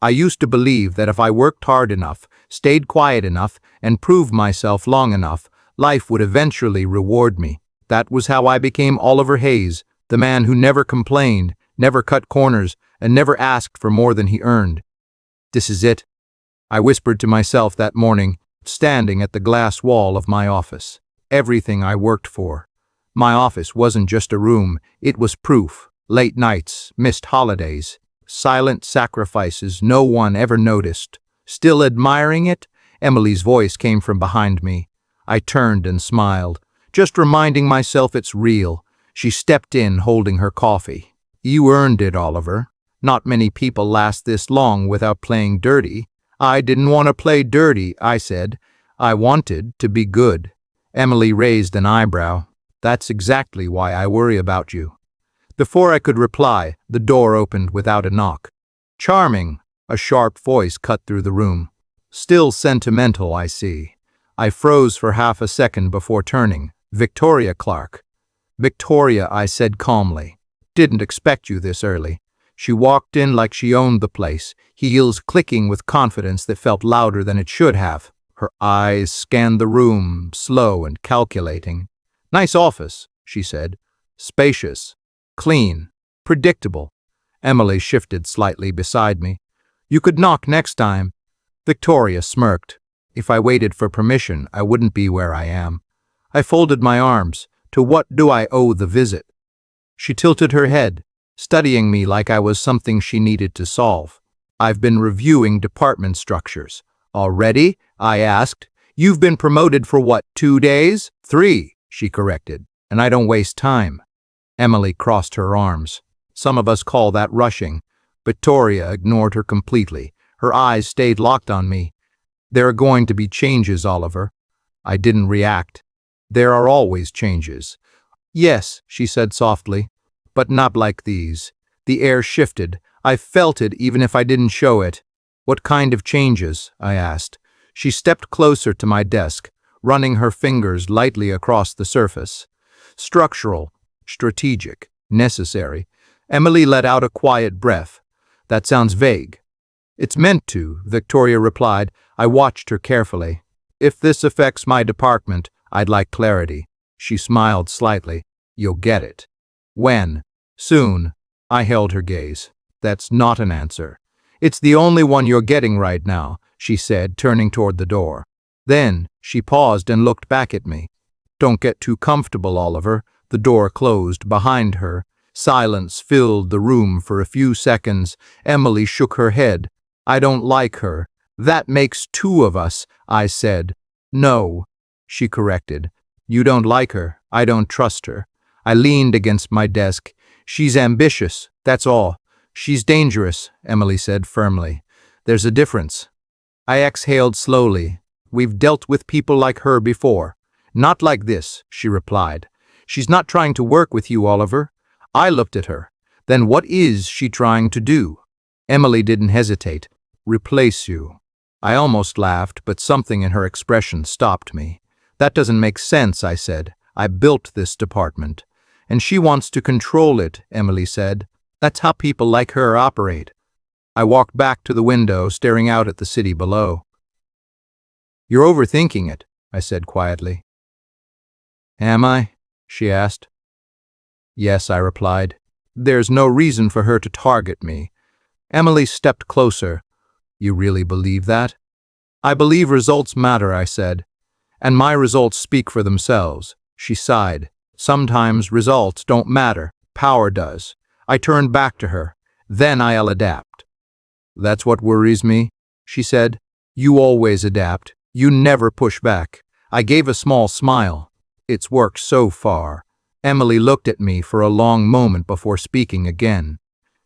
I used to believe that if I worked hard enough, stayed quiet enough, and proved myself long enough, life would eventually reward me. That was how I became Oliver Hayes, the man who never complained, never cut corners, and never asked for more than he earned. This is it, I whispered to myself that morning, standing at the glass wall of my office. Everything I worked for. My office wasn't just a room, it was proof. Late nights, missed holidays, silent sacrifices no one ever noticed. Still admiring it? Emily's voice came from behind me. I turned and smiled, just reminding myself it's real. She stepped in, holding her coffee. You earned it, Oliver. Not many people last this long without playing dirty. I didn't want to play dirty, I said. I wanted to be good. Emily raised an eyebrow. That's exactly why I worry about you. Before I could reply, the door opened without a knock. Charming, a sharp voice cut through the room. Still sentimental, I see. I froze for half a second before turning. Victoria Clark. Victoria, I said calmly. Didn't expect you this early. She walked in like she owned the place, heels clicking with confidence that felt louder than it should have. Her eyes scanned the room, slow and calculating. Nice office, she said. Spacious, clean, predictable. Emily shifted slightly beside me. You could knock next time. Victoria smirked. If I waited for permission, I wouldn't be where I am. I folded my arms. To what do I owe the visit? She tilted her head, studying me like I was something she needed to solve. I've been reviewing department structures. Already? I asked. You've been promoted for what, 2 days? 3, she corrected. And I don't waste time. Emily crossed her arms. Some of us call that rushing. Victoria ignored her completely. Her eyes stayed locked on me. There are going to be changes, Oliver. I didn't react. There are always changes. Yes, she said softly, but not like these. The air shifted. I felt it even if I didn't show it. What kind of changes? I asked. She stepped closer to my desk, running her fingers lightly across the surface. Structural, strategic, necessary. Emily let out a quiet breath. That sounds vague. It's meant to, Victoria replied. I watched her carefully. If this affects my department, I'd like clarity. She smiled slightly. You'll get it. When? Soon. I held her gaze. That's not an answer. It's the only one you're getting right now, she said, turning toward the door. Then she paused and looked back at me. Don't get too comfortable, Oliver. The door closed behind her. Silence filled the room for a few seconds. Emily shook her head. I don't like her. That makes 2 of us, I said. No, she corrected. You don't like her. I don't trust her. I leaned against my desk. She's ambitious, that's all. She's dangerous, Emily said firmly. There's a difference. I exhaled slowly. We've dealt with people like her before. Not like this, she replied. She's not trying to work with you, Oliver. I looked at her. Then what is she trying to do? Emily didn't hesitate. Replace you. I almost laughed, but something in her expression stopped me. That doesn't make sense, I said. I built this department. And she wants to control it, Emily said. That's how people like her operate. I walked back to the window, staring out at the city below. You're overthinking it, I said quietly. Am I? She asked. Yes, I replied. There's no reason for her to target me. Emily stepped closer. You really believe that? I believe results matter, I said. And my results speak for themselves. She sighed. Sometimes results don't matter. Power does. I turned back to her. Then I'll adapt. That's what worries me, she said. You always adapt. You never push back. I gave a small smile. It's worked so far. Emily looked at me for a long moment before speaking again.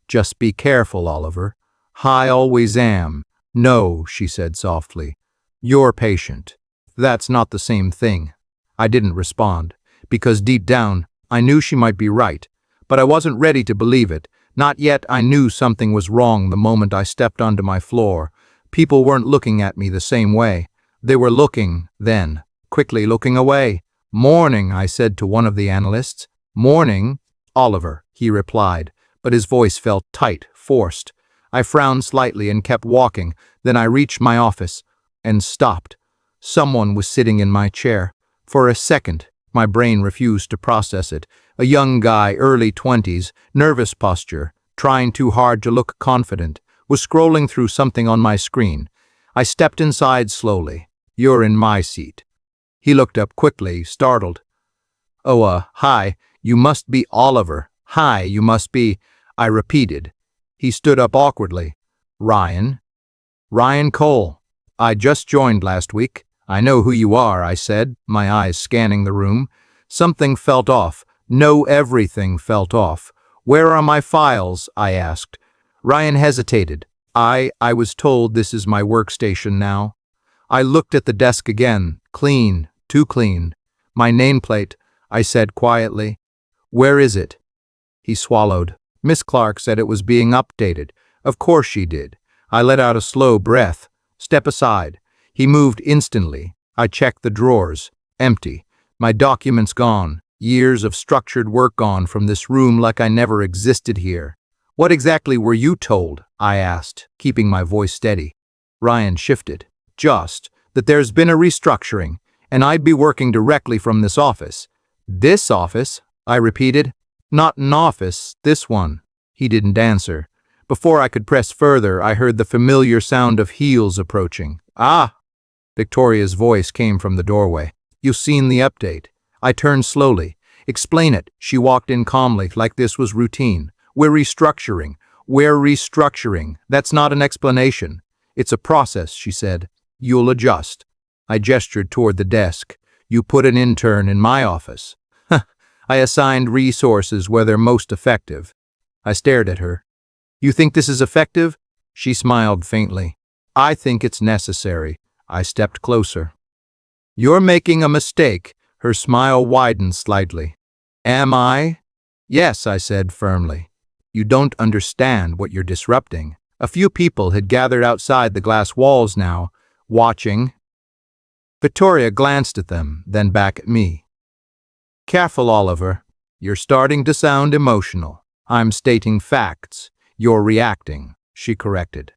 Just be careful, Oliver. I always am. No, she said softly. You're patient. That's not the same thing. I didn't respond, because deep down, I knew she might be right, but I wasn't ready to believe it. Not yet. I knew something was wrong the moment I stepped onto my floor. People weren't looking at me the same way. They were looking, then, quickly looking away. Morning, I said to one of the analysts. Morning, Oliver, he replied, but his voice felt tight, forced. I frowned slightly and kept walking. Then I reached my office and stopped. Someone was sitting in my chair. For a second, my brain refused to process it. A young guy, early 20s, nervous posture, trying too hard to look confident, was scrolling through something on my screen. I stepped inside slowly. "You're in my seat." He looked up quickly, startled. "Oh, hi, you must be Oliver. Hi, you must be," I repeated. He stood up awkwardly. "Ryan?" "Ryan Cole. I just joined last week." "I know who you are," I said, my eyes scanning the room. Something felt off. No, everything felt off. "Where are my files?" I asked. Ryan hesitated. I was told this is my workstation now." I looked at the desk again. Clean, too clean. "My nameplate," I said quietly. "Where is it?" He swallowed. "Miss Clark said it was being updated." "Of course she did." I let out a slow breath. "Step aside." He moved instantly. I checked the drawers. Empty. My documents gone. Years of structured work gone from this room like I never existed here. "What exactly were you told?" I asked, keeping my voice steady. Ryan shifted. "Just that there's been a restructuring, and I'd be working directly from this office." "This office?" I repeated. "Not an office, this one." He didn't answer. Before I could press further, I heard the familiar sound of heels approaching. "Ah!" Victoria's voice came from the doorway. "You've seen the update." I turned slowly. "Explain it." She walked in calmly, like this was routine. "We're restructuring. We're restructuring. That's not an explanation. It's a process," she said. "You'll adjust." I gestured toward the desk. "You put an intern in my office." "Huh. I assigned resources where they're most effective." I stared at her. "You think this is effective?" She smiled faintly. "I think it's necessary." I stepped closer. "You're making a mistake." Her smile widened slightly. "Am I?" "Yes," I said firmly. "You don't understand what you're disrupting." A few people had gathered outside the glass walls now, watching. Victoria glanced at them, then back at me. "Careful, Oliver. You're starting to sound emotional." "I'm stating facts. You're reacting," she corrected.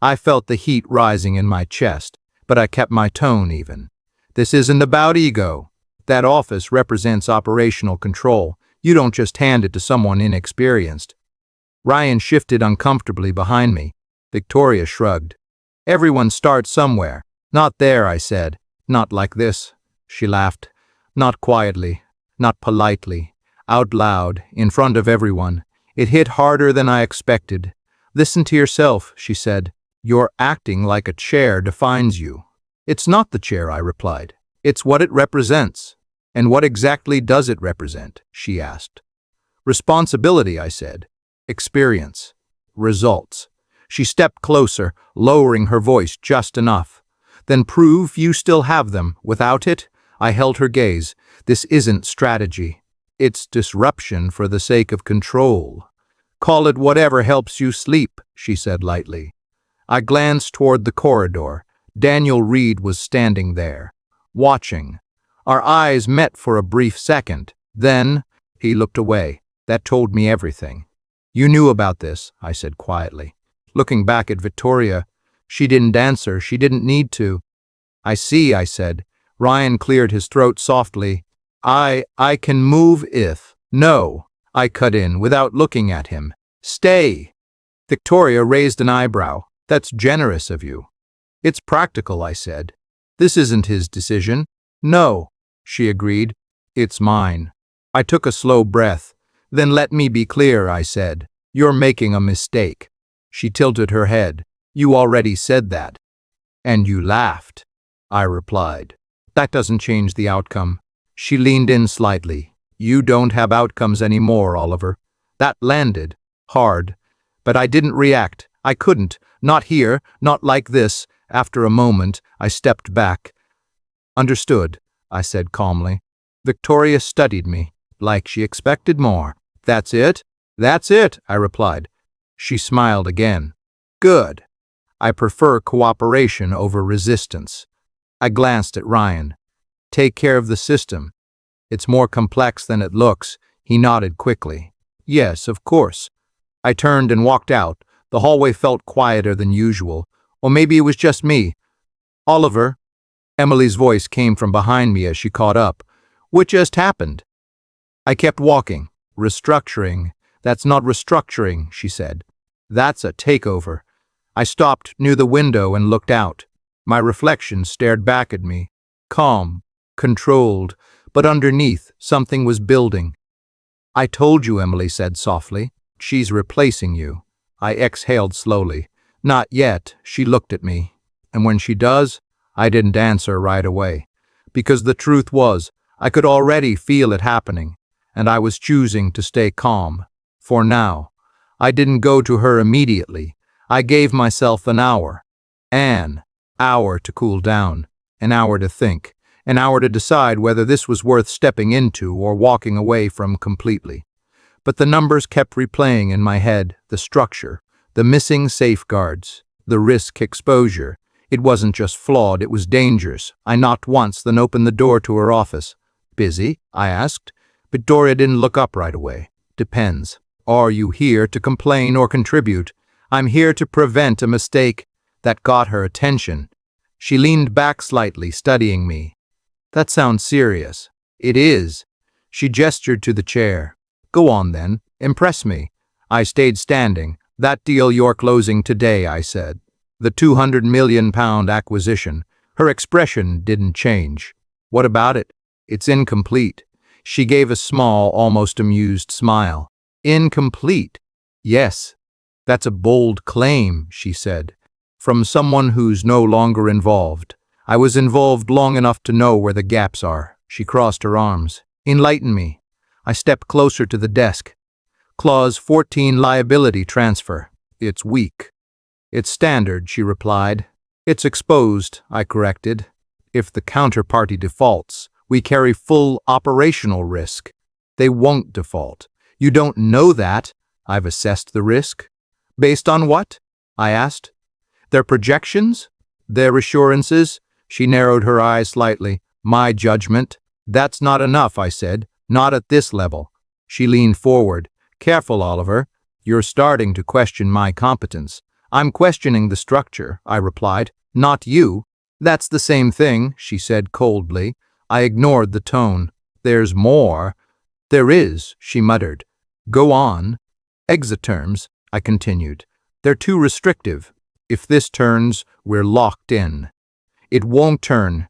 I felt the heat rising in my chest, but I kept my tone even. "This isn't about ego. That office represents operational control. You don't just hand it to someone inexperienced." Ryan shifted uncomfortably behind me. Victoria shrugged. "Everyone starts somewhere." "Not there," I said. "Not like this." She laughed. Not quietly, not politely, out loud, in front of everyone. It hit harder than I expected. "Listen to yourself," she said. "You're acting like a chair defines you." "It's not the chair," I replied. "It's what it represents." "And what exactly does it represent?" she asked. "Responsibility," I said. "Experience. Results." She stepped closer, lowering her voice just enough. "Then prove you still have them. Without it," I held her gaze, "this isn't strategy. It's disruption for the sake of control." "Call it whatever helps you sleep," she said lightly. I glanced toward the corridor. Daniel Reed was standing there, watching. Our eyes met for a brief second. Then he looked away. That told me everything. "You knew about this," I said quietly. Looking back at Victoria, she didn't answer. She didn't need to. "I see," I said. Ryan cleared his throat softly. I can move if." "No," I cut in without looking at him. "Stay." Victoria raised an eyebrow. "That's generous of you." "It's practical," I said. "This isn't his decision." "No," she agreed. "It's mine." I took a slow breath. "Then let me be clear," I said. "You're making a mistake." She tilted her head. "You already said that." "And you laughed," I replied. "That doesn't change the outcome." She leaned in slightly. "You don't have outcomes anymore, Oliver." That landed hard. But I didn't react. I couldn't. Not here, not like this. After a moment, I stepped back. "Understood," I said calmly. Victoria studied me, like she expected more. "That's it?" "That's it," I replied. She smiled again. "Good. I prefer cooperation over resistance." I glanced at Ryan. "Take care of the system. It's more complex than it looks." He nodded quickly. "Yes, of course." I turned and walked out. The hallway felt quieter than usual, or maybe it was just me. "Oliver," Emily's voice came from behind me as she caught up. "What just happened?" I kept walking. "Restructuring. That's not restructuring," she said. "That's a takeover." I stopped near the window and looked out. My reflection stared back at me. Calm, controlled, but underneath, something was building. "I told you," Emily said softly. "She's replacing you." I exhaled slowly. "Not yet." She looked at me. "And when she does?" I didn't answer right away. Because the truth was, I could already feel it happening, and I was choosing to stay calm. For now. I didn't go to her immediately. I gave myself an hour. An hour to cool down. An hour to think. An hour to decide whether this was worth stepping into or walking away from completely. But the numbers kept replaying in my head, the structure, the missing safeguards, the risk exposure. It wasn't just flawed, it was dangerous. I knocked once, then opened the door to her office. "Busy?" I asked. But Doria didn't look up right away. "Depends. Are you here to complain or contribute?" "I'm here to prevent a mistake." That got her attention. She leaned back slightly, studying me. "That sounds serious." "It is." She gestured to the chair. "Go on then. Impress me." I stayed standing. "That deal you're closing today," I said. "The £200 million acquisition." Her expression didn't change. "What about it?" "It's incomplete." She gave a small, almost amused smile. "Incomplete?" "Yes." "That's a bold claim," she said. "From someone who's no longer involved." "I was involved long enough to know where the gaps are." She crossed her arms. "Enlighten me." I stepped closer to the desk. "Clause 14 liability transfer." "It's weak." "It's standard," she replied. "It's exposed," I corrected. "If the counterparty defaults, we carry full operational risk." "They won't default." "You don't know that." "I've assessed the risk." "Based on what?" I asked. "Their projections? Their assurances?" She narrowed her eyes slightly. "My judgment." "That's not enough," I said. "Not at this level." She leaned forward. "Careful, Oliver. You're starting to question my competence." "I'm questioning the structure," I replied. "Not you." "That's the same thing," she said coldly. I ignored the tone. "There's more." "There is," she muttered. "Go on." "Exit terms," I continued. "They're too restrictive. If this turns, we're locked in." "It won't turn."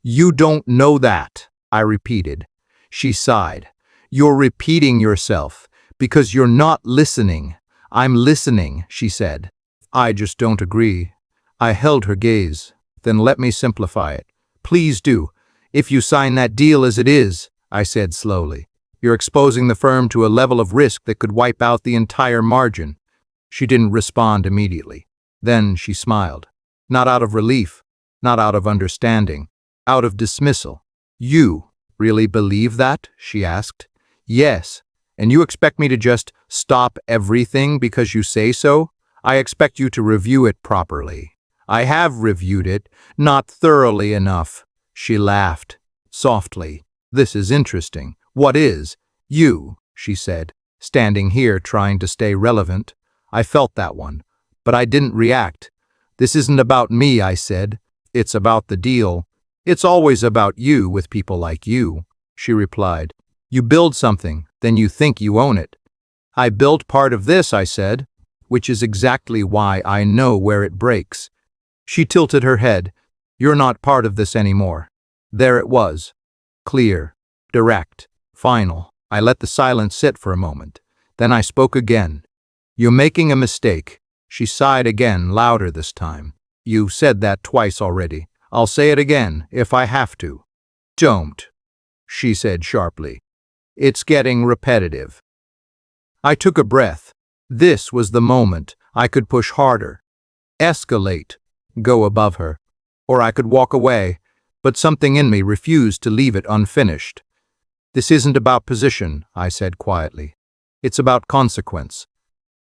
"You don't know that," I repeated. She sighed. "You're repeating yourself because you're not listening." "I'm listening," she said. "I just don't agree." I held her gaze. "Then let me simplify it." "Please do." "If you sign that deal as it is," I said slowly, "you're exposing the firm to a level of risk that could wipe out the entire margin." She didn't respond immediately. Then she smiled. Not out of relief, not out of understanding, out of dismissal. "You really believe that?" she asked. "Yes. And you expect me to just stop everything because you say so?" "I expect you to review it properly." "I have reviewed it, not thoroughly enough." She laughed, softly. "This is interesting." "What is?" "You," she said, standing here trying to stay relevant. I felt that one, but I didn't react. "This isn't about me," I said. "It's about the deal." "It's always about you with people like you," she replied. "You build something, then you think you own it." "I built part of this," I said, "which is exactly why I know where it breaks." She tilted her head. "You're not part of this anymore." There it was. Clear, direct, final. I let the silence sit for a moment. Then I spoke again. "You're making a mistake." She sighed again, louder this time. "You've said that twice already. I'll say it again, if I have to." "Don't," she said sharply. "It's getting repetitive." I took a breath. This was the moment. I could push harder, escalate, go above her. Or I could walk away, but something in me refused to leave it unfinished. "This isn't about position," I said quietly. "It's about consequence."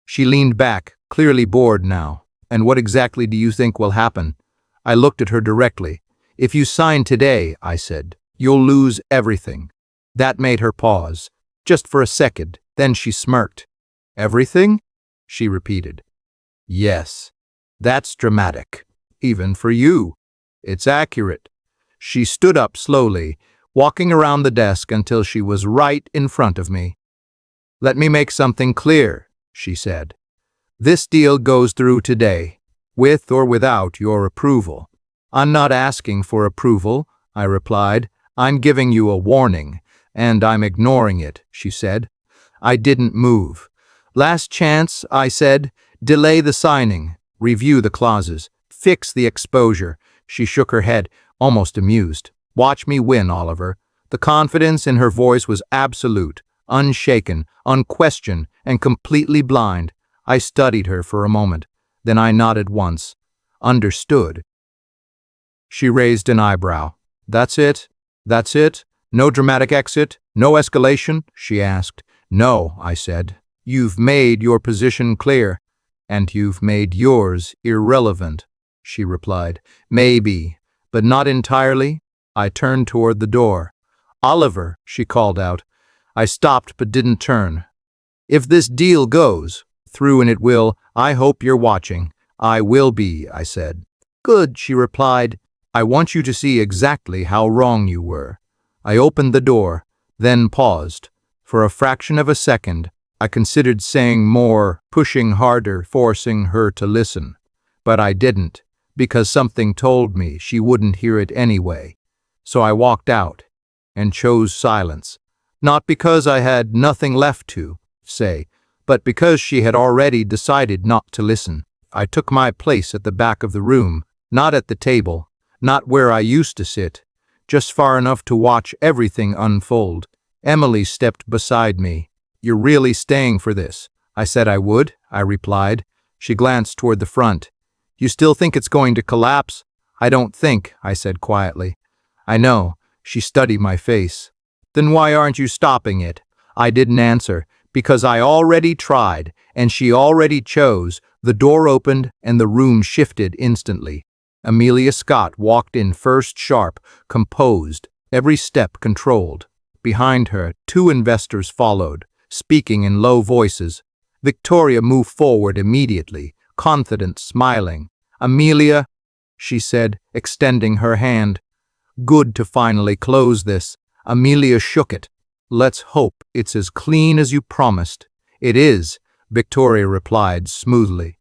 She leaned back, clearly bored now. "And what exactly do you think will happen?" I looked at her directly. "If you sign today," I said, "you'll lose everything." That made her pause, just for a second. Then she smirked. "Everything?" she repeated. Yes, that's dramatic. Even for you. It's accurate. She stood up slowly, walking around the desk until she was right in front of me. Let me make something clear, she said. This deal goes through today, with or without your approval. I'm not asking for approval, I replied. I'm giving you a warning, and I'm ignoring it, she said. I didn't move. Last chance, I said. Delay the signing, review the clauses, fix the exposure. She shook her head, almost amused. Watch me win, Oliver. The confidence in her voice was absolute, unshaken, unquestioned, and completely blind. I studied her for a moment. Then I nodded once. Understood. She raised an eyebrow. That's it? That's it? No dramatic exit? No escalation? She asked. No, I said. You've made your position clear, and you've made yours irrelevant, she replied. Maybe, but not entirely. I turned toward the door. Oliver, she called out. I stopped but didn't turn. If this deal goes through, and it will, I hope you're watching. I will be, I said. Good, she replied. I want you to see exactly how wrong you were. I opened the door, then paused. For a fraction of a second, I considered saying more, pushing harder, forcing her to listen. But I didn't, because something told me she wouldn't hear it anyway. So I walked out and chose silence, not because I had nothing left to say, but because she had already decided not to listen. I took my place at the back of the room, not at the table, not where I used to sit, just far enough to watch everything unfold. Emily stepped beside me. You're really staying for this? I said I would, I replied. She glanced toward the front. You still think it's going to collapse? I don't think, I said quietly. I know. She studied my face. Then why aren't you stopping it? I didn't answer, because I already tried, and she already chose. The door opened, and the room shifted instantly. Amelia Scott walked in first, sharp, composed, every step controlled. Behind her, two investors followed, speaking in low voices. Victoria moved forward immediately, confident, smiling. Amelia, she said, extending her hand. Good to finally close this. Amelia shook it. Let's hope it's as clean as you promised. It is, Victoria replied smoothly.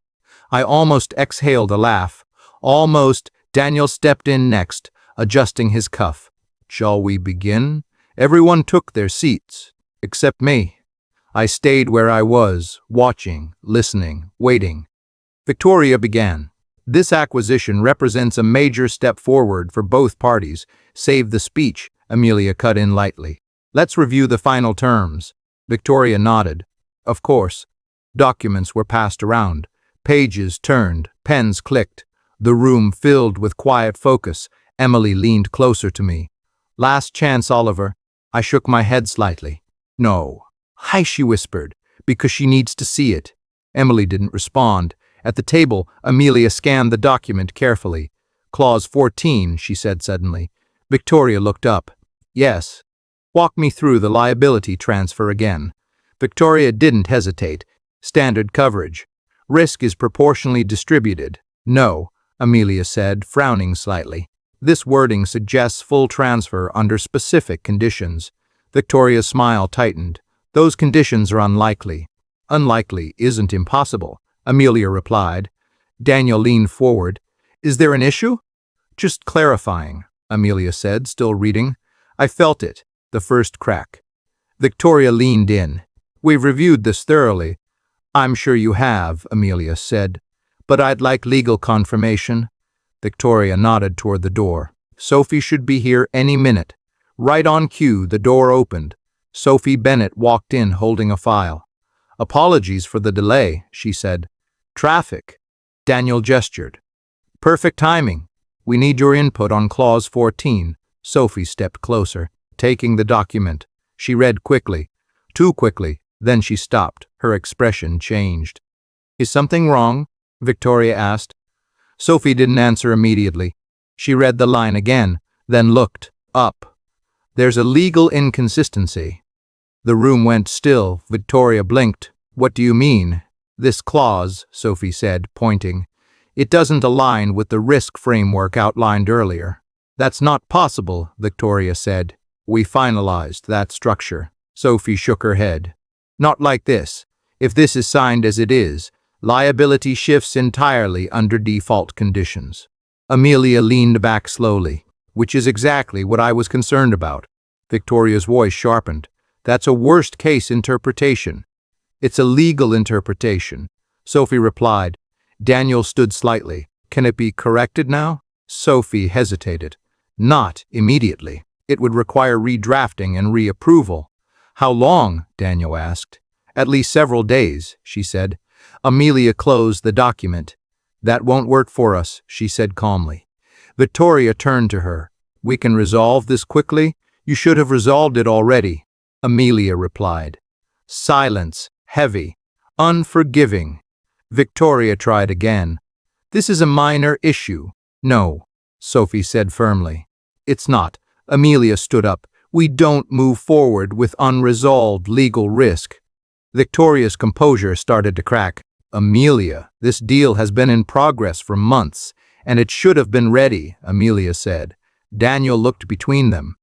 I almost exhaled a laugh. Almost. Daniel stepped in next, adjusting his cuff. Shall we begin? Everyone took their seats, except me. I stayed where I was, watching, listening, waiting. Victoria began. This acquisition represents a major step forward for both parties. Save the speech, Amelia cut in lightly. Let's review the final terms. Victoria nodded. Of course. Documents were passed around. Pages turned, pens clicked. The room filled with quiet focus. Emily leaned closer to me. Last chance, Oliver. I shook my head slightly. No. Hi, she whispered, because she needs to see it. Emily didn't respond. At the table, Amelia scanned the document carefully. Clause 14, she said suddenly. Victoria looked up. Yes. Walk me through the liability transfer again. Victoria didn't hesitate. Standard coverage. Risk is proportionally distributed. No, Amelia said, frowning slightly. This wording suggests full transfer under specific conditions. Victoria's smile tightened. Those conditions are unlikely. Unlikely isn't impossible, Amelia replied. Daniel leaned forward. Is there an issue? Just clarifying, Amelia said, still reading. I felt it, the first crack. Victoria leaned in. We've reviewed this thoroughly. I'm sure you have, Amelia said. But I'd like legal confirmation. Victoria nodded toward the door. Sophie should be here any minute. Right on cue, the door opened. Sophie Bennett walked in holding a file. Apologies for the delay, she said. Traffic. Daniel gestured. Perfect timing. We need your input on Clause 14. Sophie stepped closer, taking the document. She read quickly. Too quickly. Then she stopped. Her expression changed. Is something wrong? Victoria asked. Sophie didn't answer immediately. She read the line again, then looked up. There's a legal inconsistency. The room went still. Victoria blinked. What do you mean? This clause, Sophie said, pointing, it doesn't align with the risk framework outlined earlier. That's not possible, Victoria said. We finalized that structure. Sophie shook her head. Not like this. If this is signed as it is, liability shifts entirely under default conditions. Amelia leaned back slowly, which is exactly what I was concerned about. Victoria's voice sharpened. That's a worst-case interpretation. It's a legal interpretation. Sophie replied. Daniel stood slightly. Can it be corrected now? Sophie hesitated. Not immediately. It would require redrafting and reapproval. How long? Daniel asked. At least several days, she said. Amelia closed the document. That won't work for us, she said calmly. Victoria turned to her. We can resolve this quickly? You should have resolved it already, Amelia replied. Silence, heavy, unforgiving. Victoria tried again. This is a minor issue. No, Sophie said firmly. It's not. Amelia stood up. We don't move forward with unresolved legal risk. Victoria's composure started to crack. Amelia, this deal has been in progress for months, and it should have been ready, Amelia said. Daniel looked between them.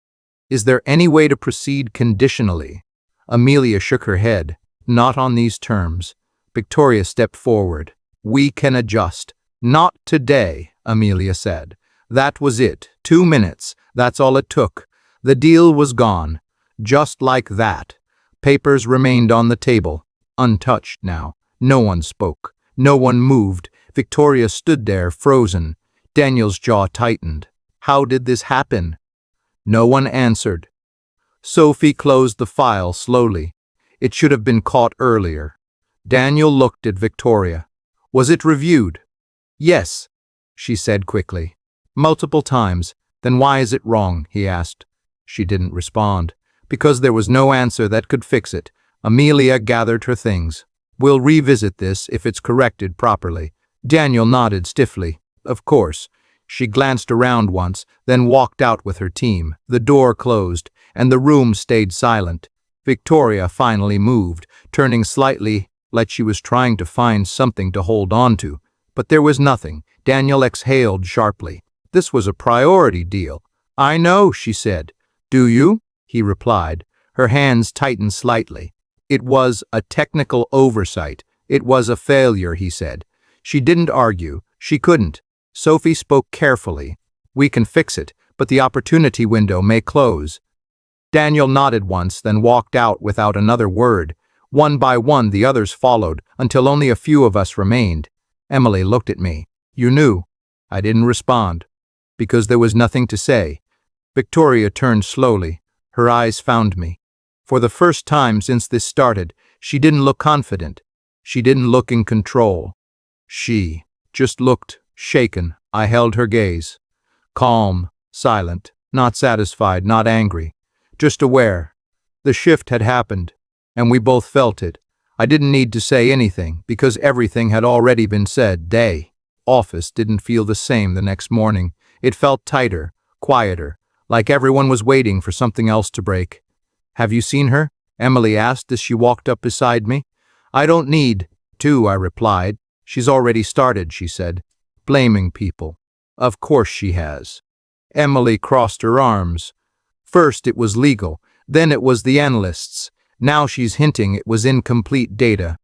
Is there any way to proceed conditionally? Amelia shook her head. Not on these terms. Victoria stepped forward. We can adjust. Not today, Amelia said. That was it. 2 minutes. That's all it took. The deal was gone. Just like that. Papers remained on the table, untouched now. No one spoke. No one moved. Victoria stood there, frozen. Daniel's jaw tightened. How did this happen? No one answered. Sophie closed the file slowly. It should have been caught earlier. Daniel looked at Victoria. Was it reviewed? Yes, she said quickly. Multiple times. Then why is it wrong? He asked. She didn't respond. Because there was no answer that could fix it. Amelia gathered her things. We'll revisit this if it's corrected properly. Daniel nodded stiffly. Of course. She glanced around once, then walked out with her team. The door closed, and the room stayed silent. Victoria finally moved, turning slightly like she was trying to find something to hold on to. But there was nothing. Daniel exhaled sharply. This was a priority deal. I know, she said. Do you? He replied. Her hands tightened slightly. It was a technical oversight. It was a failure, he said. She didn't argue. She couldn't. Sophie spoke carefully. We can fix it, but the opportunity window may close. Daniel nodded once, then walked out without another word. One by one, the others followed, until only a few of us remained. Emily looked at me. You knew. I didn't respond, because there was nothing to say. Victoria turned slowly. Her eyes found me. For the first time since this started, she didn't look confident. She didn't look in control. She just looked shaken. I held her gaze. Calm, silent, not satisfied, not angry. Just aware. The shift had happened, and we both felt it. I didn't need to say anything, because everything had already been said. Office didn't feel the same the next morning. It felt tighter, quieter, like everyone was waiting for something else to break. Have you seen her? Emily asked as she walked up beside me. I don't need to, I replied. She's already started, she said. Blaming people. Of course she has. Emily crossed her arms. First it was legal, then it was the analysts. Now she's hinting it was incomplete data.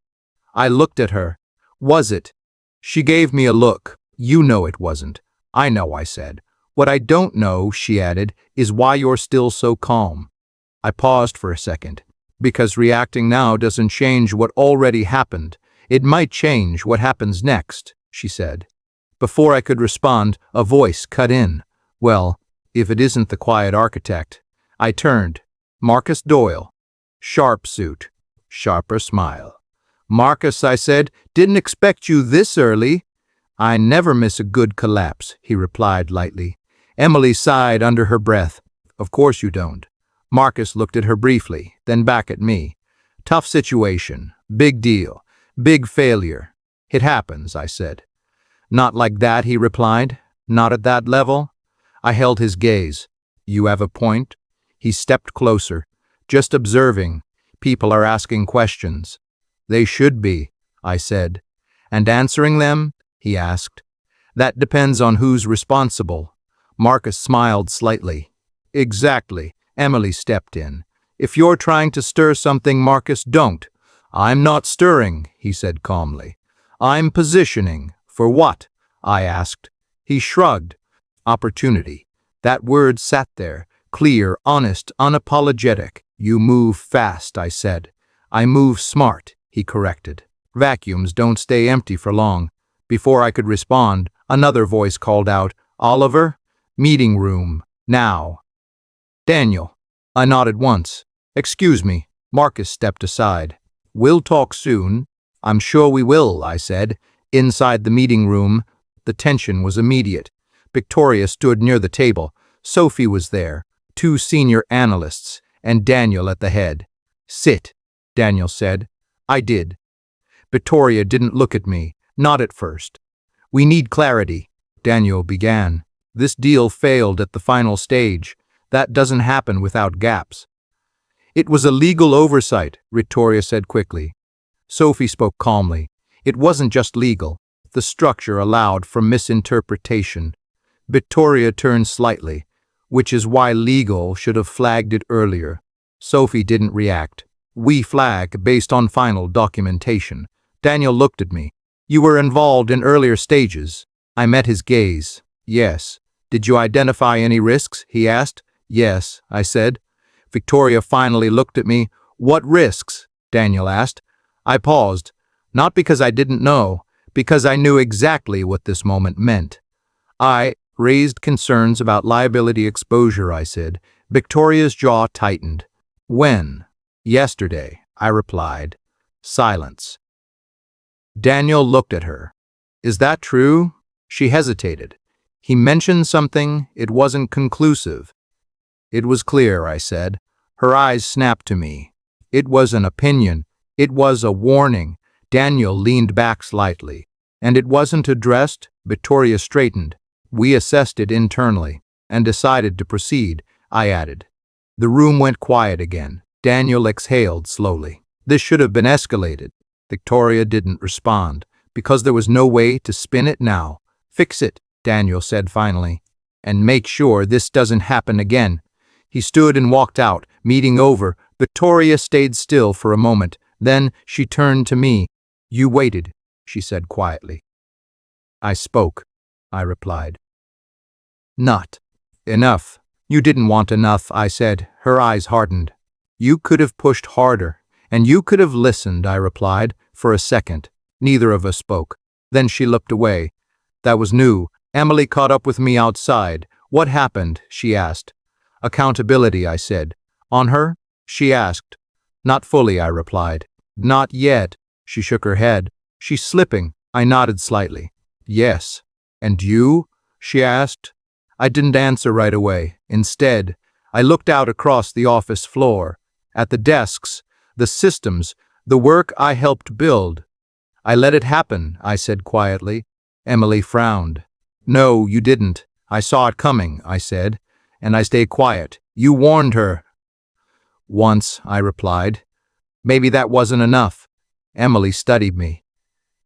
I looked at her. Was it? She gave me a look. You know it wasn't. I know, I said. What I don't know, she added, is why you're still so calm. I paused for a second. Because reacting now doesn't change what already happened. It might change what happens next, she said. Before I could respond, a voice cut in. Well, if it isn't the quiet architect. I turned. Marcus Doyle. Sharp suit. Sharper smile. Marcus, I said, didn't expect you this early. I never miss a good collapse, he replied lightly. Emily sighed under her breath. Of course you don't. Marcus looked at her briefly, then back at me. Tough situation. Big deal. Big failure. It happens, I said. Not like that, he replied. Not at that level. I held his gaze. You have a point? He stepped closer. Just observing. People are asking questions. They should be. I said. And answering them? He asked. That depends on who's responsible. Marcus smiled slightly. Exactly. Emily stepped in. If you're trying to stir something, Marcus, don't. I'm not stirring, he said calmly. I'm positioning. For what? I asked. He shrugged. Opportunity. That word sat there, clear, honest, unapologetic. You move fast, I said. I move smart, he corrected. Vacuums don't stay empty for long. Before I could respond, another voice called out, Oliver? Meeting room. Now. Daniel. I nodded once. Excuse me. Marcus stepped aside. We'll talk soon. I'm sure we will, I said. Inside the meeting room, the tension was immediate. Victoria stood near the table. Sophie was there, 2 senior analysts, and Daniel at the head. Sit, Daniel said. I did. Victoria didn't look at me, not at first. We need clarity, Daniel began. This deal failed at the final stage. That doesn't happen without gaps. It was a legal oversight, Victoria said quickly. Sophie spoke calmly. It wasn't just legal. The structure allowed for misinterpretation. Victoria turned slightly, which is why legal should have flagged it earlier. Sophie didn't react. We flag based on final documentation. Daniel looked at me. You were involved in earlier stages. I met his gaze. Yes. Did you identify any risks? He asked. Yes, I said. Victoria finally looked at me. What risks? Daniel asked. I paused, not because I didn't know, because I knew exactly what this moment meant. I raised concerns about liability exposure, I said. Victoria's jaw tightened. When? Yesterday, I replied. Silence. Daniel looked at her. Is that true? She hesitated. He mentioned something, it wasn't conclusive. It was clear, I said. Her eyes snapped to me. It was an opinion. It was a warning. Daniel leaned back slightly. And it wasn't addressed. Victoria straightened. We assessed it internally and decided to proceed, I added. The room went quiet again. Daniel exhaled slowly. This should have been escalated. Victoria didn't respond, because there was no way to spin it now. Fix it, Daniel said finally, and make sure this doesn't happen again. He stood and walked out, meeting over. Victoria stayed still for a moment. Then she turned to me. You waited, she said quietly. I spoke, I replied. Not enough. You didn't want enough, I said. Her eyes hardened. You could have pushed harder, and you could have listened, I replied. For a second, neither of us spoke. Then she looked away. That was new. Emily caught up with me outside. What happened? She asked. Accountability, I said. On her? She asked. Not fully, I replied. Not yet. She shook her head. She's slipping. I nodded slightly. Yes. And you? She asked. I didn't answer right away. Instead, I looked out across the office floor, at the desks, the systems, the work I helped build. I let it happen, I said quietly. Emily frowned. No, you didn't. I saw it coming, I said, and I stayed quiet. You warned her. Once, I replied. Maybe that wasn't enough. Emily studied me.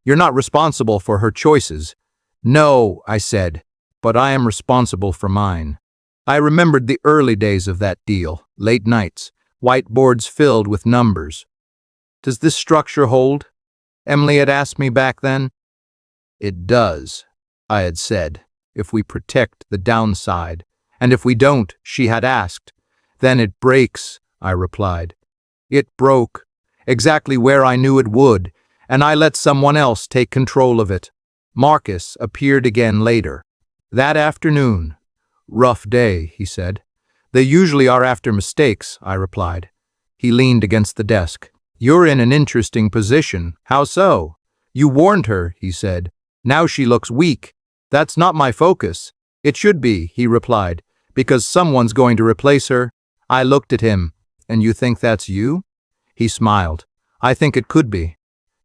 You're not responsible for her choices. No, I said, but I am responsible for mine. I remembered the early days of that deal, late nights, whiteboards filled with numbers. Does this structure hold? Emily had asked me back then. It does, I had said, if we protect the downside. And if we don't, she had asked. Then it breaks, I replied. It broke, exactly where I knew it would, and I let someone else take control of it. Marcus appeared again later. That afternoon. Rough day, he said. They usually are after mistakes, I replied. He leaned against the desk. You're in an interesting position. How so? You warned her, he said. Now she looks weak. That's not my focus. It should be, he replied, because someone's going to replace her. I looked at him. And you think that's you? He smiled. I think it could be.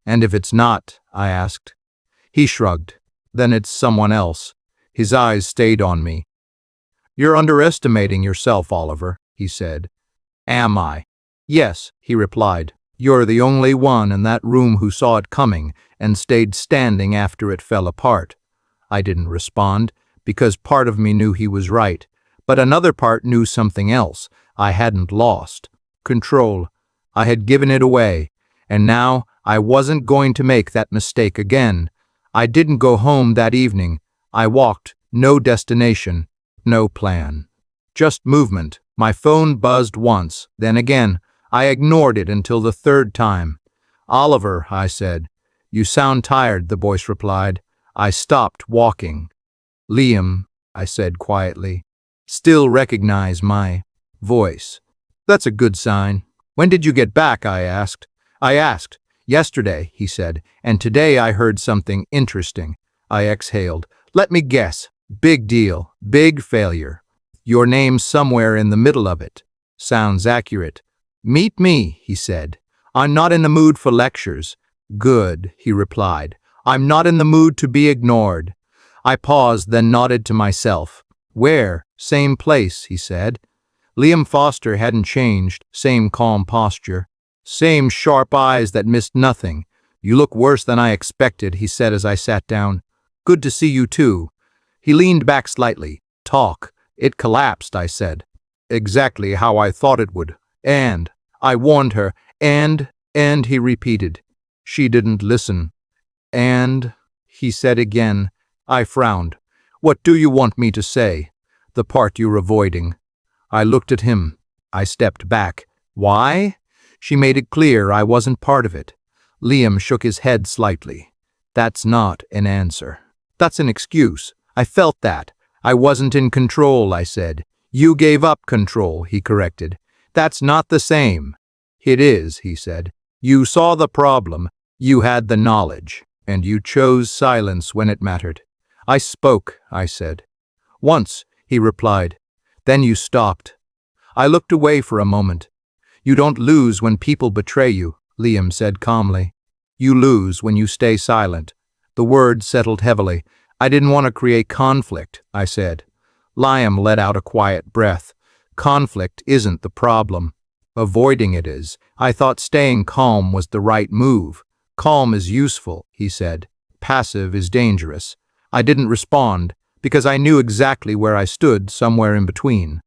And if it's not, I asked. He shrugged. Then it's someone else. His eyes stayed on me. You're underestimating yourself, Oliver, he said. Am I? Yes, he replied. You're the only one in that room who saw it coming and stayed standing after it fell apart. I didn't respond, because part of me knew he was right, but another part knew something else. I hadn't lost control. I had given it away, and now I wasn't going to make that mistake again. I didn't go home that evening. I walked, no destination, no plan. Just movement. My phone buzzed once, then again. I ignored it until the third time. "Oliver," I said. "You sound tired," the voice replied. I stopped walking. "Liam," I said quietly. Still recognize my voice. "That's a good sign." "When did you get back?" I asked. "Yesterday," he said, "and today I heard something interesting." I exhaled. "Let me guess. Big deal. Big failure. Your name's somewhere in the middle of it." "Sounds accurate." "Meet me," he said. "I'm not in the mood for lectures." "Good," he replied. "I'm not in the mood to be ignored." I paused, then nodded to myself. "Where?" "Same place," he said. Liam Foster hadn't changed, same calm posture, same sharp eyes that missed nothing. "You look worse than I expected," he said as I sat down. "Good to see you too." He leaned back slightly. "Talk." "It collapsed," I said. "Exactly how I thought it would. And I warned her, and he repeated. She didn't listen. And he said again. I frowned. "What do you want me to say?" "The part you're avoiding." I looked at him. I stepped back. "Why?" She made it clear I wasn't part of it. Liam shook his head slightly. "That's not an answer. That's an excuse. I felt that. I wasn't in control," I said. "You gave up control," he corrected. "That's not the same." "It is," he said. "You saw the problem, you had the knowledge, and you chose silence when it mattered." "I spoke," I said. "Once," he replied. "Then you stopped." I looked away for a moment. "You don't lose when people betray you," Liam said calmly. "You lose when you stay silent." The word settled heavily. "I didn't want to create conflict," I said. Liam let out a quiet breath. "Conflict isn't the problem. Avoiding it is. I thought staying calm was the right move." "Calm is useful," he said. "Passive is dangerous." I didn't respond, because I knew exactly where I stood, somewhere in between.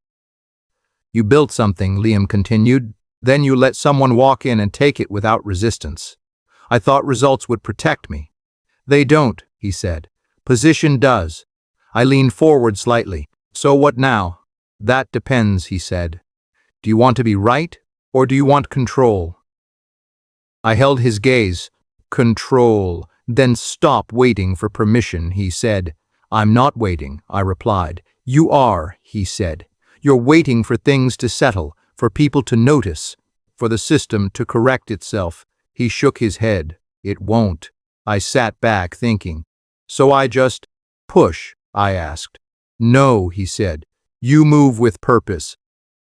"You built something," Liam continued. "Then you let someone walk in and take it without resistance. I thought results would protect me." "They don't," he said. "Position does." I leaned forward slightly. "So what now?" "That depends," he said. "Do you want to be right, or do you want control?" I held his gaze. "Control." "Then stop waiting for permission," he said. "I'm not waiting," I replied. "You are," he said. "You're waiting for things to settle, for people to notice, for the system to correct itself." He shook his head. "It won't." I sat back thinking. "So I just push?" I asked. "No," he said. "You move with purpose."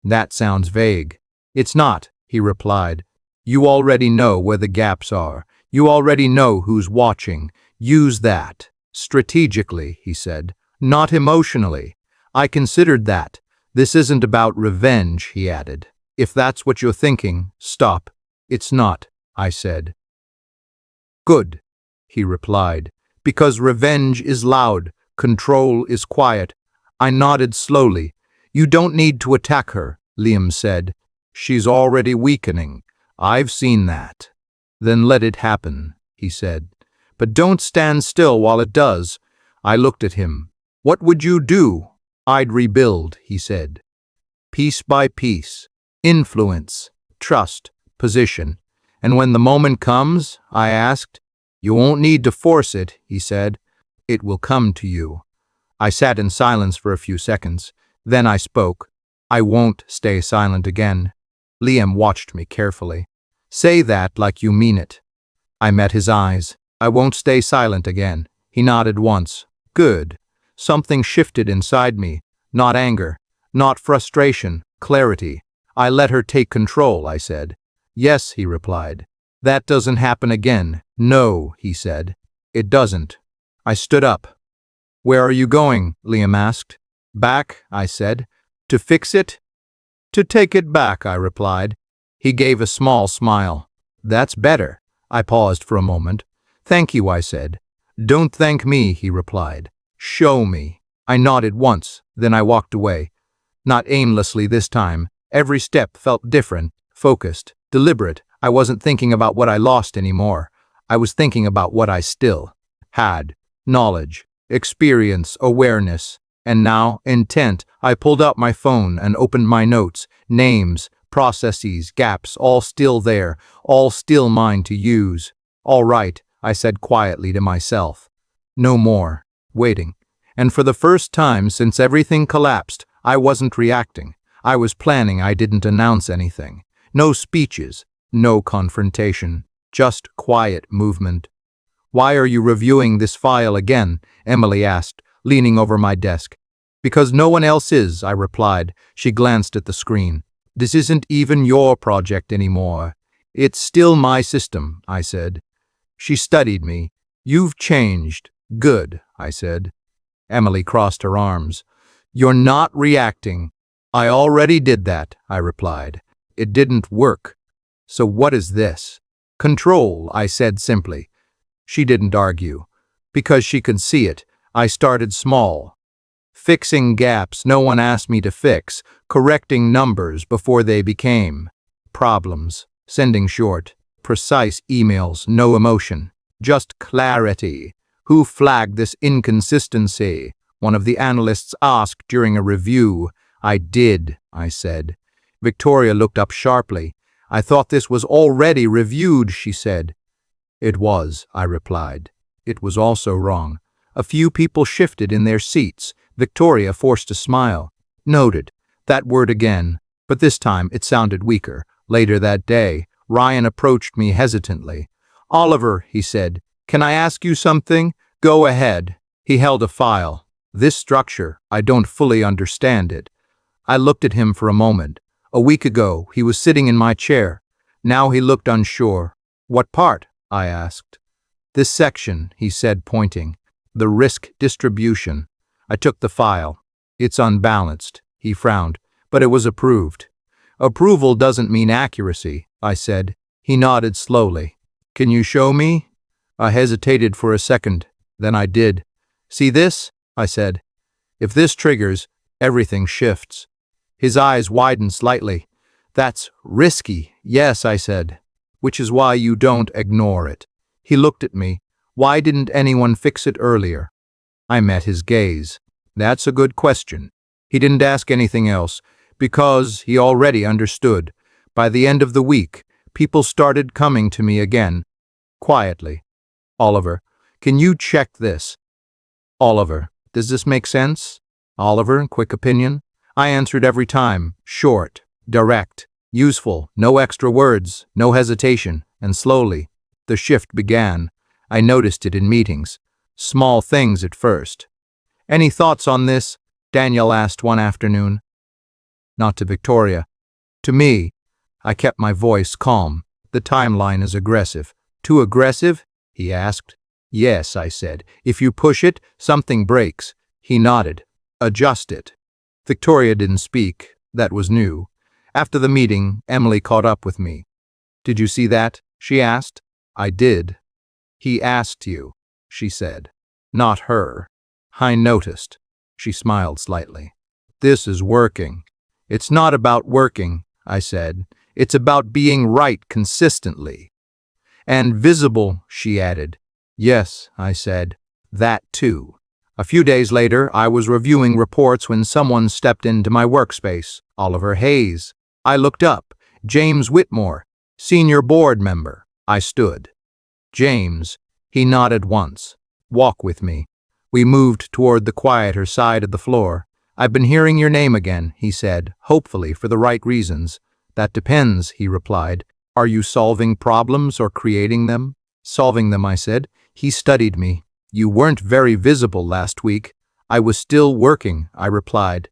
"That sounds vague." "It's not," he replied. "You already know where the gaps are. You already know who's watching. Use that. Strategically," he said. "Not emotionally." I considered that. "This isn't about revenge," he added. "If that's what you're thinking, stop." "It's not," I said. "Good," he replied. "Because revenge is loud, control is quiet." I nodded slowly. "You don't need to attack her," Liam said. "She's already weakening. I've seen that." "Then let it happen," he said. "But don't stand still while it does." I looked at him. "What would you do?" "I'd rebuild," he said. "Piece by piece. Influence, trust, position. And when the moment comes," I asked. "You won't need to force it," he said. "It will come to you." I sat in silence for a few seconds. Then I spoke. "I won't stay silent again." Liam watched me carefully. "Say that like you mean it." I met his eyes. "I won't stay silent again." He nodded once. "Good." Something shifted inside me. Not anger, not frustration, clarity. "I let her take control," I said. "Yes," he replied. "That doesn't happen again." "No," he said. "It doesn't." I stood up. "Where are you going?" Liam asked. "Back," I said. "To fix it?" "To take it back," I replied. He gave a small smile. That's better. I paused for a moment. Thank you, I said. Don't thank me, he replied. Show me. I nodded once, then I walked away. Not aimlessly this time. Every step felt different, focused, deliberate. I wasn't thinking about what I lost anymore. I was thinking about what I still had. Knowledge, experience, awareness, and now intent. I pulled out my phone and opened my notes. Names, processes, gaps, all still there, all still mine to use. All right, I said quietly to myself. No more. Waiting. And for the first time since everything collapsed, I wasn't reacting. I was planning. I didn't announce anything. No speeches, no confrontation, just quiet movement. Why are you reviewing this file again? Emily asked, leaning over my desk. Because no one else is, I replied. She glanced at the screen. This isn't even your project anymore. It's still my system, I said. She studied me. You've changed. Good, I said. Emily crossed her arms. You're not reacting. I already did that, I replied. It didn't work. So what is this? Control, I said simply. She didn't argue. Because she could see it, I started small. Fixing gaps no one asked me to fix, correcting numbers before they became problems, sending short, precise emails, no emotion, just clarity. Who flagged this inconsistency? One of the analysts asked during a review. I did, I said. Victoria looked up sharply. I thought this was already reviewed, she said. It was, I replied. It was also wrong. A few people shifted in their seats. Victoria forced a smile. Noted. That word again. But this time it sounded weaker. Later that day, Ryan approached me hesitantly. Oliver, he said, can I ask you something? Go ahead. He held a file. This structure, I don't fully understand it. I looked at him for a moment. A week ago, he was sitting in my chair. Now he looked unsure. What part? I asked. This section, he said, pointing. The risk distribution. I took the file. It's unbalanced, he frowned, but it was approved. Approval doesn't mean accuracy, I said. He nodded slowly. Can you show me? I hesitated for a second. Then I did. See this? I said. If this triggers, everything shifts. His eyes widened slightly. That's risky, yes, I said. Which is why you don't ignore it. He looked at me. Why didn't anyone fix it earlier? I met his gaze. That's a good question. He didn't ask anything else, because he already understood. By the end of the week, people started coming to me again, quietly. Oliver, can you check this? Oliver, does this make sense? Oliver, quick opinion? I answered every time, short, direct, useful, no extra words, no hesitation, and slowly, the shift began. I noticed it in meetings. Small things at first. Any thoughts on this? Daniel asked one afternoon. Not to Victoria. To me. I kept my voice calm. The timeline is aggressive. Too aggressive? He asked. Yes, I said. If you push it, something breaks. He nodded. Adjust it. Victoria didn't speak. That was new. After the meeting, Emily caught up with me. Did you see that? She asked. I did. He asked you, she said. Not her. I noticed. She smiled slightly. This is working. It's not about working, I said. It's about being right consistently. And visible, she added. Yes, I said. That too. A few days later, I was reviewing reports when someone stepped into my workspace. Oliver Hayes. I looked up. James Whitmore, senior board member. I stood. James. He nodded once. Walk with me. We moved toward the quieter side of the floor. I've been hearing your name again, he said, hopefully for the right reasons. That depends, he replied. Are you solving problems or creating them? Solving them, I said. He studied me. You weren't very visible last week. I was still working, I replied.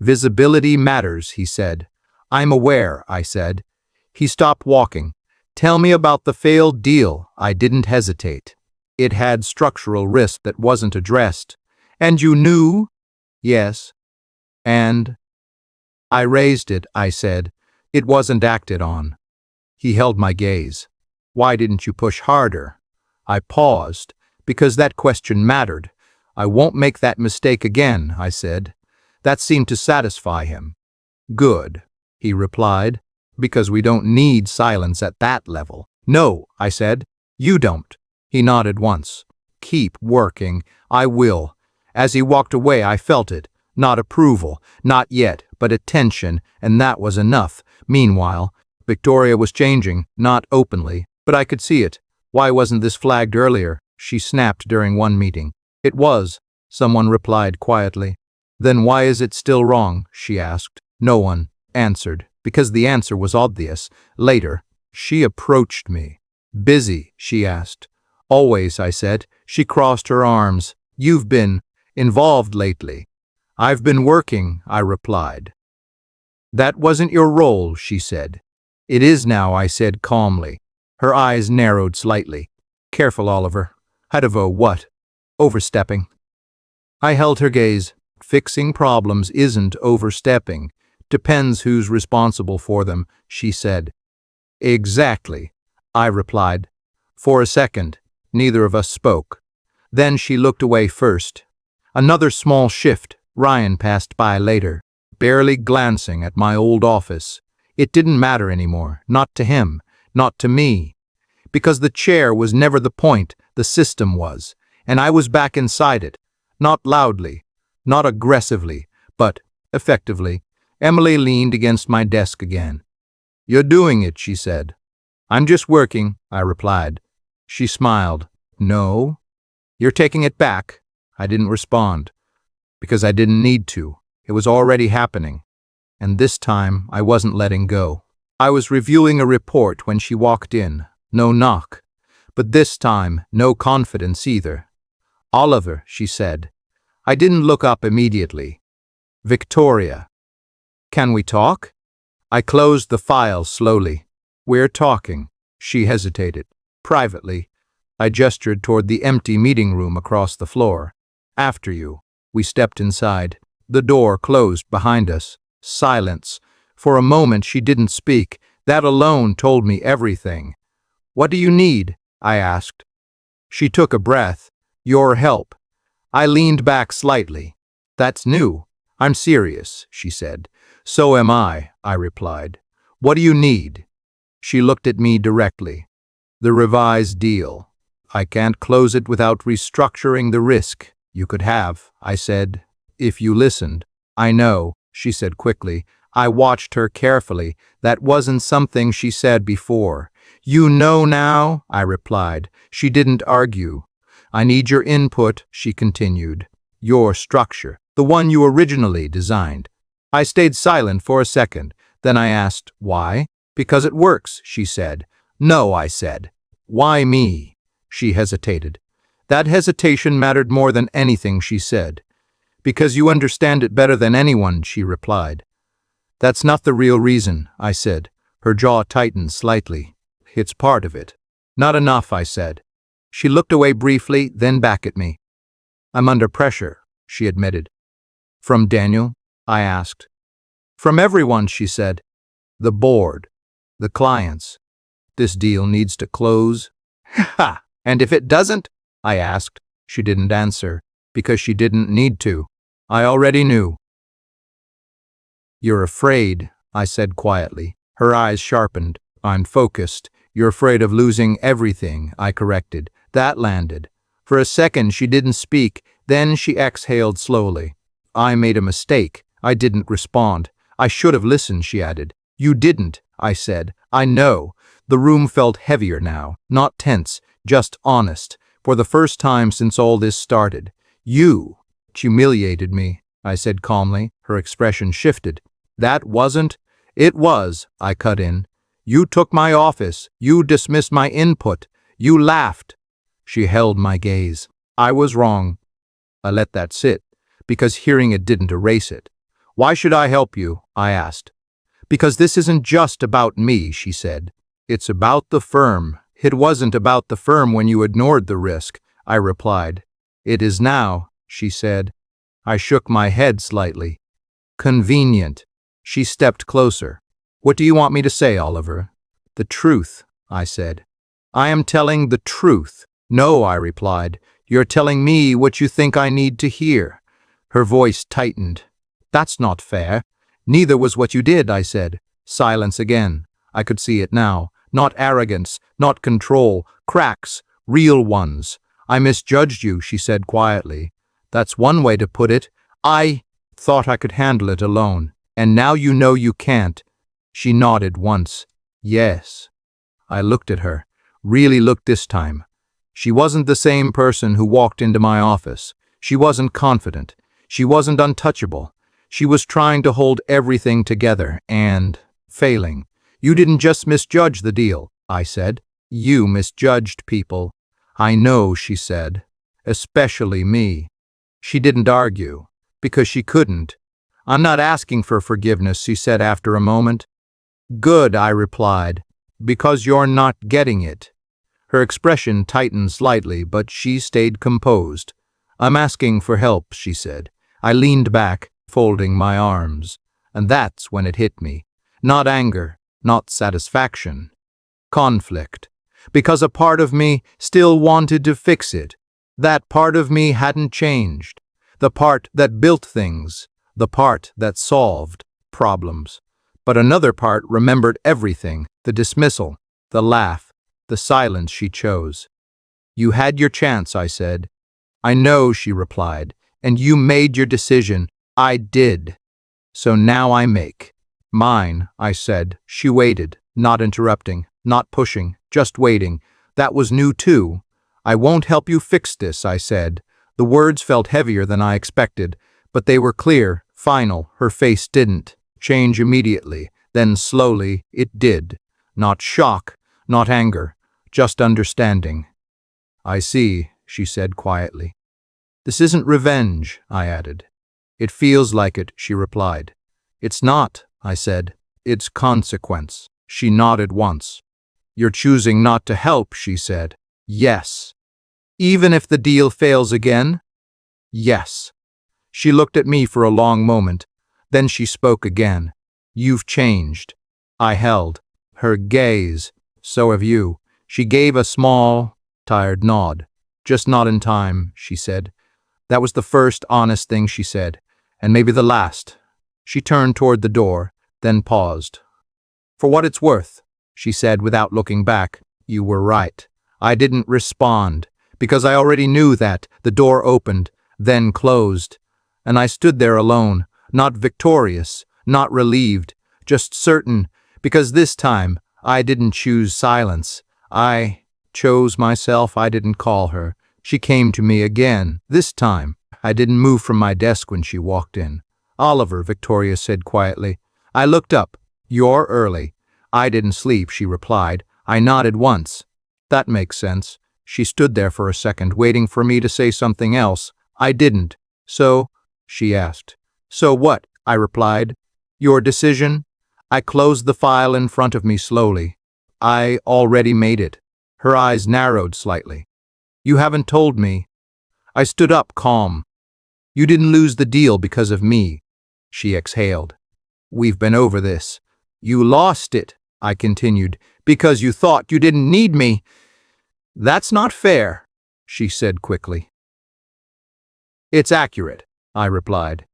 Visibility matters, he said. I'm aware, I said. He stopped walking. Tell me about the failed deal. I didn't hesitate. It had structural risk that wasn't addressed. And you knew? Yes. And? I raised it, I said. It wasn't acted on. He held my gaze. Why didn't you push harder? I paused, because that question mattered. I won't make that mistake again, I said. That seemed to satisfy him. Good, he replied, because we don't need silence at that level. No, I said. You don't. He nodded once. Keep working. I will. As he walked away, I felt it. Not approval, not yet, but attention, and that was enough. Meanwhile, Victoria was changing, not openly, but I could see it. Why wasn't this flagged earlier? She snapped during one meeting. It was, someone replied quietly. Then why is it still wrong? She asked. No one answered, because the answer was obvious. Later, she approached me. Busy? She asked. Always, I said. She crossed her arms. You've been involved lately. I've been working, I replied. That wasn't your role, she said. It is now, I said calmly. Her eyes narrowed slightly. Careful, Oliver. Hadavo, what? Overstepping. I held her gaze. Fixing problems isn't overstepping. Depends who's responsible for them, she said. Exactly, I replied. For a second, neither of us spoke. Then she looked away first. Another small shift. Ryan passed by later, barely glancing at my old office. It didn't matter anymore, not to him, not to me. Because the chair was never the point, the system was, and I was back inside it. Not loudly, not aggressively, but effectively. Emily leaned against my desk again. You're doing it, she said. I'm just working, I replied. She smiled. No? You're taking it back? I didn't respond. Because I didn't need to. It was already happening. And this time, I wasn't letting go. I was reviewing a report when she walked in. No knock. But this time, no confidence either. Oliver, she said. I didn't look up immediately. Victoria. Can we talk? I closed the file slowly. We're talking. She hesitated. Privately. I gestured toward the empty meeting room across the floor. After you. We stepped inside. The door closed behind us. Silence. For a moment she didn't speak. That alone told me everything. What do you need? I asked. She took a breath. Your help. I leaned back slightly. That's new. I'm serious, she said. So am I replied. What do you need? She looked at me directly. The revised deal. I can't close it without restructuring the risk. You could have, I said, if you listened. I know, she said quickly. I watched her carefully. That wasn't something she said before. You know now, I replied. She didn't argue. I need your input, she continued. Your structure, the one you originally designed. I stayed silent for a second. Then I asked, why? Because it works, she said. No, I said. Why me? She hesitated. That hesitation mattered more than anything she said. Because you understand it better than anyone, she replied. That's not the real reason, I said. Her jaw tightened slightly. It's part of it. Not enough, I said. She looked away briefly, then back at me. I'm under pressure, she admitted. From Daniel? I asked. From everyone, she said. The board. The clients. This deal needs to close. Ha! And if it doesn't? I asked. She didn't answer, because she didn't need to. I already knew. You're afraid, I said quietly. Her eyes sharpened. I'm focused. You're afraid of losing everything, I corrected. That landed. For a second she didn't speak, then she exhaled slowly. I made a mistake. I didn't respond. I should have listened, she added. You didn't, I said. I know. The room felt heavier now, not tense, just honest. For the first time since all this started. You humiliated me, I said calmly. Her expression shifted. That wasn't? It was, I cut in. You took my office. You dismissed my input. You laughed. She held my gaze. I was wrong. I let that sit, because hearing it didn't erase it. Why should I help you? I asked. Because this isn't just about me, she said. It's about the firm. It wasn't about the firm when you ignored the risk, I replied. It is now, she said. I shook my head slightly. Convenient. She stepped closer. What do you want me to say, Oliver? The truth, I said. I am telling the truth. No, I replied. You're telling me what you think I need to hear. Her voice tightened. That's not fair. Neither was what you did, I said. Silence again. I could see it now. Not arrogance, not control, cracks, real ones. I misjudged you, she said quietly. That's one way to put it. I thought I could handle it alone. And now you know you can't. She nodded once. Yes. I looked at her. Really looked this time. She wasn't the same person who walked into my office. She wasn't confident. She wasn't untouchable. She was trying to hold everything together and failing. You didn't just misjudge the deal, I said. You misjudged people. I know, she said. Especially me. She didn't argue, because she couldn't. I'm not asking for forgiveness, she said after a moment. Good, I replied, because you're not getting it. Her expression tightened slightly, but she stayed composed. I'm asking for help, she said. I leaned back, folding my arms. And that's when it hit me. Not anger, not satisfaction. Conflict. Because a part of me still wanted to fix it. That part of me hadn't changed. The part that built things. The part that solved problems. But another part remembered everything, the dismissal, the laugh, the silence she chose. You had your chance, I said. I know, she replied, and you made your decision. I did. So now I make mine, I said. She waited, not interrupting, not pushing, just waiting. That was new too. I won't help you fix this, I said. The words felt heavier than I expected, but they were clear, final. Her face didn't change immediately. Then slowly it did. Not shock, not anger, just understanding. I see, she said quietly. This isn't revenge, I added. It feels like it, she replied. It's not, I said. It's consequence. She nodded once. You're choosing not to help, she said. Yes. Even if the deal fails again? Yes. She looked at me for a long moment. Then she spoke again. You've changed. I held her gaze. So have you. She gave a small, tired nod. Just not in time, she said. That was the first honest thing she said, and maybe the last. She turned toward the door, then paused. For what it's worth, she said without looking back, you were right. I didn't respond, because I already knew that. The door opened, then closed, and I stood there alone, not victorious, not relieved, just certain, because this time I didn't choose silence. I chose myself. I didn't call her. She came to me again. This time, I didn't move from my desk when she walked in. Oliver, Victoria said quietly. I looked up. You're early. I didn't sleep, she replied. I nodded once. That makes sense. She stood there for a second, waiting for me to say something else. I didn't. So, she asked. So what? I replied. Your decision? I closed the file in front of me slowly. I already made it. Her eyes narrowed slightly. You haven't told me. I stood up, calm. You didn't lose the deal because of me, she exhaled. We've been over this. You lost it, I continued, because you thought you didn't need me. That's not fair, she said quickly. It's accurate, I replied.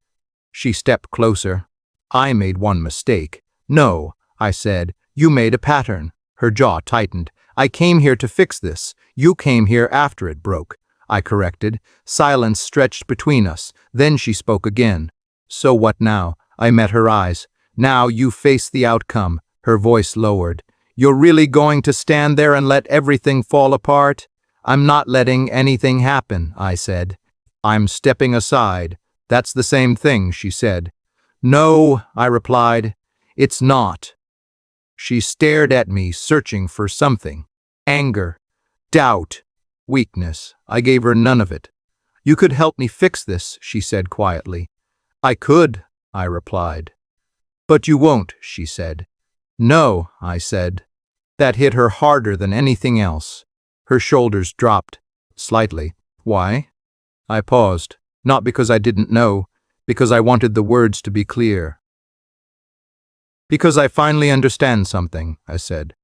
She stepped closer. I made one mistake. No, I said, you made a pattern. Her jaw tightened. I came here to fix this. You came here after it broke, I corrected. Silence stretched between us. Then she spoke again. So what now? I met her eyes. Now you face the outcome. Her voice lowered. You're really going to stand there and let everything fall apart? I'm not letting anything happen, I said. I'm stepping aside. That's the same thing, she said. No, I replied. It's not. She stared at me, searching for something. Anger, doubt, weakness. I gave her none of it. You could help me fix this, she said quietly. I could, I replied. But you won't, she said. No, I said. That hit her harder than anything else. Her shoulders dropped, slightly. Why? I paused, not because I didn't know, because I wanted the words to be clear. Because I finally understand something, I said.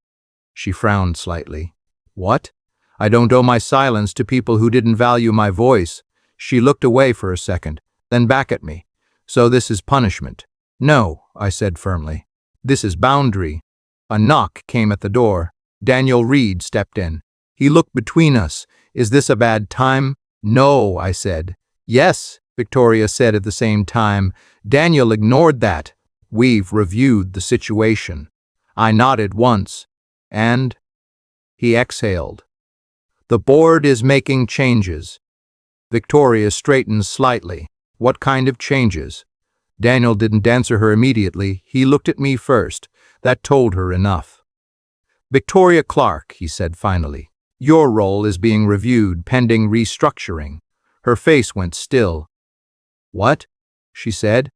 She frowned slightly. What? I don't owe my silence to people who didn't value my voice. She looked away for a second, then back at me. So this is punishment. No, I said firmly. This is boundary. A knock came at the door. Daniel Reed stepped in. He looked between us. Is this a bad time? No, I said. Yes, Victoria said at the same time. Daniel ignored that. We've reviewed the situation. I nodded once. And? He exhaled. The board is making changes. Victoria straightened slightly. What kind of changes? Daniel didn't answer her immediately. He looked at me first. That told her enough. Victoria Clark, he said finally. Your role is being reviewed pending restructuring. Her face went still. What? She said.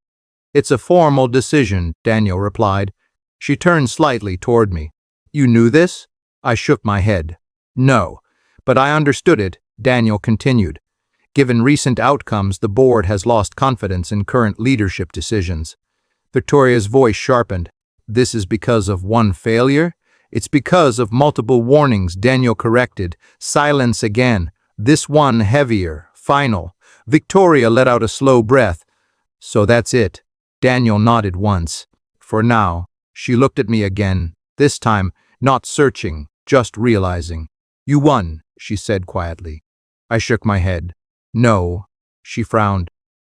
It's a formal decision, Daniel replied. She turned slightly toward me. You knew this? I shook my head. No, but I understood it, Daniel continued. Given recent outcomes, the board has lost confidence in current leadership decisions. Victoria's voice sharpened. This is because of one failure? It's because of multiple warnings, Daniel corrected. Silence again. This one heavier, final. Victoria let out a slow breath. So that's it. Daniel nodded once. For now. She looked at me again, this time not searching, just realizing. You won, she said quietly. I shook my head. No, she frowned.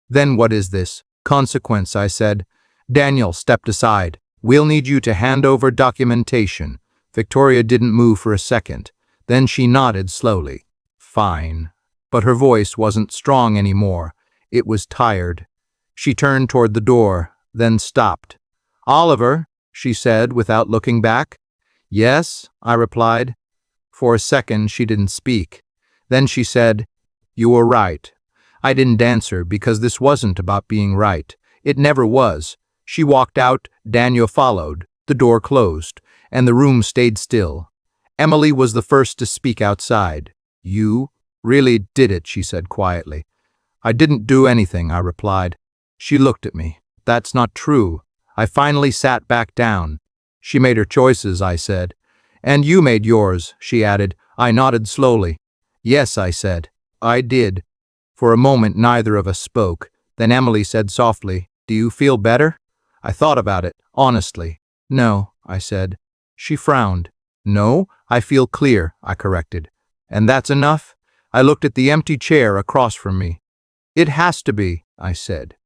Then what is this? Consequence, I said. Daniel stepped aside. We'll need you to hand over documentation. Victoria didn't move for a second. Then she nodded slowly. Fine. But her voice wasn't strong anymore. It was tired. She turned toward the door, then stopped. Oliver, she said without looking back. Yes, I replied. For a second she didn't speak. Then she said, You were right. I didn't answer because this wasn't about being right. It never was. She walked out, Daniel followed. The door closed, and the room stayed still. Emily was the first to speak outside. You really did it, she said quietly. I didn't do anything, I replied. She looked at me. That's not true. I finally sat back down. She made her choices, I said. And you made yours, she added. I nodded slowly. Yes, I said. I did. For a moment neither of us spoke. Then Emily said softly, Do you feel better? I thought about it, honestly. No, I said. She frowned. No, I feel clear, I corrected. And that's enough? I looked at the empty chair across from me. It has to be, I said.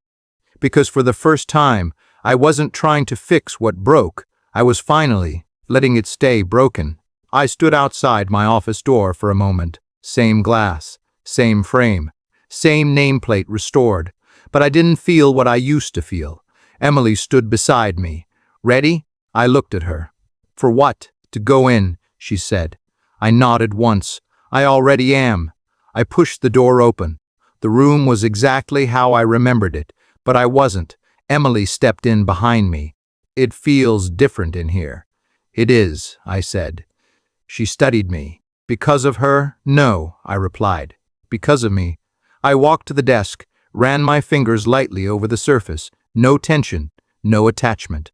Because for the first time, I wasn't trying to fix what broke. I was finally letting it stay broken. I stood outside my office door for a moment. Same glass, same frame, same nameplate restored. But I didn't feel what I used to feel. Emily stood beside me. Ready? I looked at her. For what? To go in, she said. I nodded once. I already am. I pushed the door open. The room was exactly how I remembered it, but I wasn't. Emily stepped in behind me. It feels different in here. It is, I said. She studied me. Because of her? No, I replied. Because of me. I walked to the desk, ran my fingers lightly over the surface. No tension, no attachment.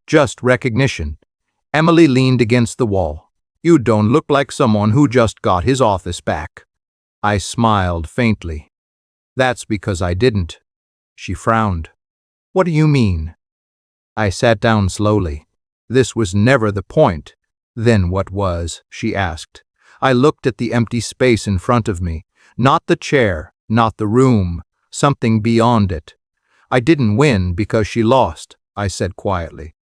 Just recognition. Emily leaned against the wall. You don't look like someone who just got his office back. I smiled faintly. That's because I didn't. She frowned. What do you mean? I sat down slowly. This was never the point. Then what was? She asked. I looked at the empty space in front of me. Not the chair, not the room, something beyond it. I didn't win because she lost, I said quietly.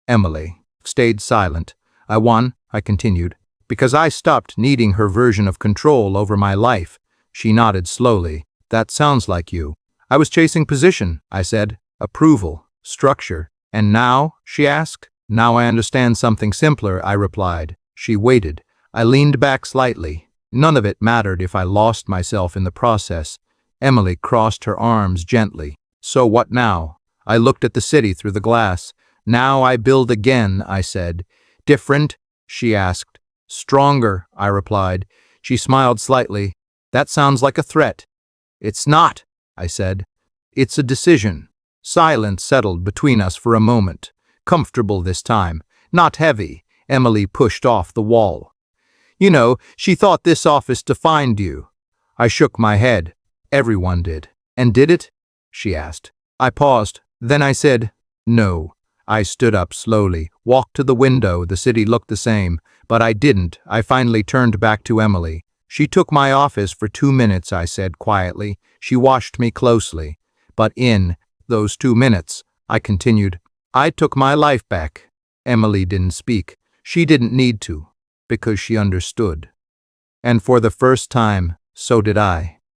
Emily stayed silent. I won, I continued, because I stopped needing her version of control over my life. She nodded slowly. That sounds like you. I was chasing position, I said. Approval, structure. And now? She asked. Now I understand something simpler, I replied. She waited. I leaned back slightly. None of it mattered if I lost myself in the process. Emily crossed her arms gently. So what now? I looked at the city through the glass. Now I build again, I said. Different? She asked. Stronger, I replied. She smiled slightly. That sounds like a threat. It's not, I said. It's a decision. Silence settled between us for a moment. Comfortable this time. Not heavy. Emily pushed off the wall. You know, she thought this office defined you. I shook my head. Everyone did. And did it? She asked. I paused. Then I said, no. I stood up slowly, walked to the window. The city looked the same, but I didn't. I finally turned back to Emily. She took my office for 2 minutes, I said quietly. She watched me closely. But in those 2 minutes, I continued, I took my life back. Emily didn't speak. She didn't need to, because she understood. And for the first time, so did I.